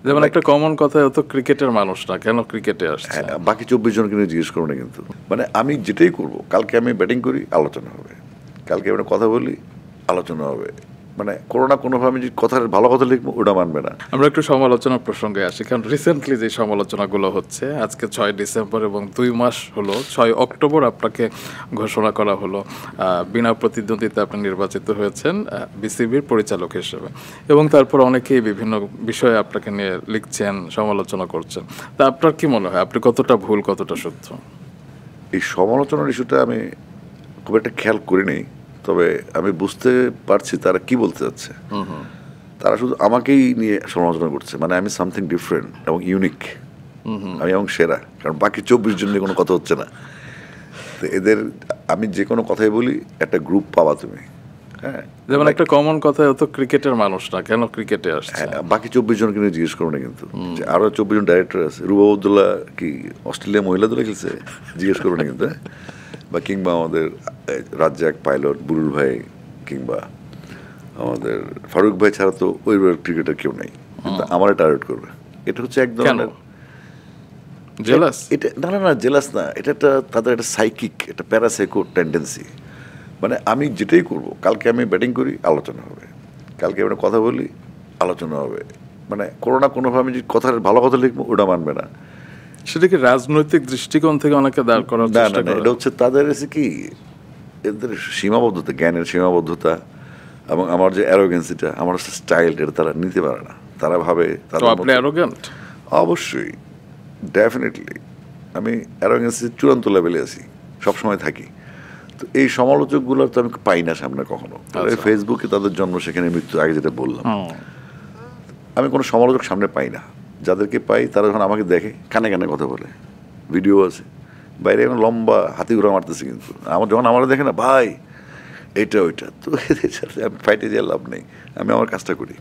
যেমন একটা কমন কথা, ও তো ক্রিকেটের মানুষ না, কেন ক্রিকেটে আসছে? বাকি 24 জনকে নিয়ে জিজ্ঞেস করবো না কিন্তু, মানে আমি যেটাই করব, কালকে আমি ব্যাটিং করি আলোচনা হবে, কালকে আমি কথা বলি আলোচনা হবে, মানে কোনো না কোনোভাবে আমি যে কথার ভালো কথা লিখবো ওটা মানবে না। আমরা একটু সমালোচনা প্রসঙ্গে আসি, কারণ রিসেন্টলি যে সমালোচনাগুলো হচ্ছে, আজকে 6 ডিসেম্বর এবং 2 মাস হলো 6 অক্টোবর আপনাকে ঘোষণা করা হলো বিনা প্রতিদ্বন্দ্বিতা আপনি নির্বাচিত হয়েছেন বিসিবির পরিচালক হিসেবে, এবং তারপর অনেকেই বিভিন্ন বিষয়ে আপনাকে নিয়ে লিখছেন, সমালোচনা করছেন। তা আপনার কি মনে হয়, আপনি কতটা ভুল কতটা সত্য? এই সমালোচনার ইস্যুটা আমি খুব একটা খেয়াল করিনি, তবে আমি বুঝতে পারছি তারা কি বলতে চাচ্ছে। তারা শুধু আমাকেই নিয়ে সমালোচনা করছে, মানে আমি সামথিং ডিফারেন্ট এবং ইউনিক, আমি এবং সেরা, কারণ বাকি 24 জন নিয়ে কোনো কথা হচ্ছে না। তো এদের আমি যে কোনো কথাই বলি একটা গ্রুপ পাবা তুমি। হ্যাঁ, যেমন একটা কমন কথা, ও তো ক্রিকেটের মানুষ না, কেন ক্রিকেটে আসছে? বাকি 24 জনকে নিয়ে জিজ্ঞেস করবো না কিন্তু, যে আরো 24 জন ডাইরেক্টর আছে, রুবা আবদুল্লাহ কি অস্ট্রেলিয়া মহিলা দলে খেলছে, জিজ্ঞেস করবো না কিন্তু, হ্যাঁ? বা কিংবা আমাদের রাজ্জাক পাইলট বুরুল ভাই, কিংবা আমাদের ফারুক ভাই ছাড়া তো ওই ক্রিকেটার কেউ নেই, কিন্তু আমার টার্গেট করবে। এটা হচ্ছে এক ধরনের জেলাস? এটা না না না, জেলাস না, এটা একটা তাদের একটা সাইকিক, একটা প্যারাসাইকো টেন্ডেন্সি। মানে আমি যেটাই করব, কালকে আমি ব্যাটিং করি আলোচনা হবে, কালকে আমি কথা বলি আলোচনা হবে, মানে কোনো না কোনোভাবে আমি যে কথার ভালো কথা লিখবো ওটা মানবে না। সেটা কি রাজনৈতিক দৃষ্টিকোণ থেকে অনেকে দাঁড় করার না চেষ্টা না না, করে? এটা হচ্ছে তাদের এসে কি, এদের সীমাবদ্ধতা, জ্ঞানের সীমাবদ্ধতা, এবং আমার যে অ্যারোগেন্সিটা, আমার স্টাইল, এটা তারা নিতে পারে না। তারা ভাবে তো আপনি অ্যারোগ্যান্ট? অবশ্যই, ডেফিনেটলি আমি অ্যারোগেন্সির চূড়ান্ত লেভেলে আছি, সবসময় থাকি। তো এই সমালোচকগুলো তো আমি পাই না সামনে কখনো। ফেসবুকে তাদের জন্ম সেখানে মৃত্যু, আগে যেটা বললাম, আমি কোনো সমালোচক সামনে পাই না। যাদেরকে পাই তারা যখন আমাকে দেখে কানে কানে কথা বলে, ভিডিও আছে, বাইরে এখন লম্বা হাতি ঘোরা মারতেছে, কিন্তু আমার যখন আমার দেখে না ভাই এটা ওইটা, তো এদের সাথে আমি ফাইটে দিয়ে লাভ নেই, আমি আমার কাজটা করি।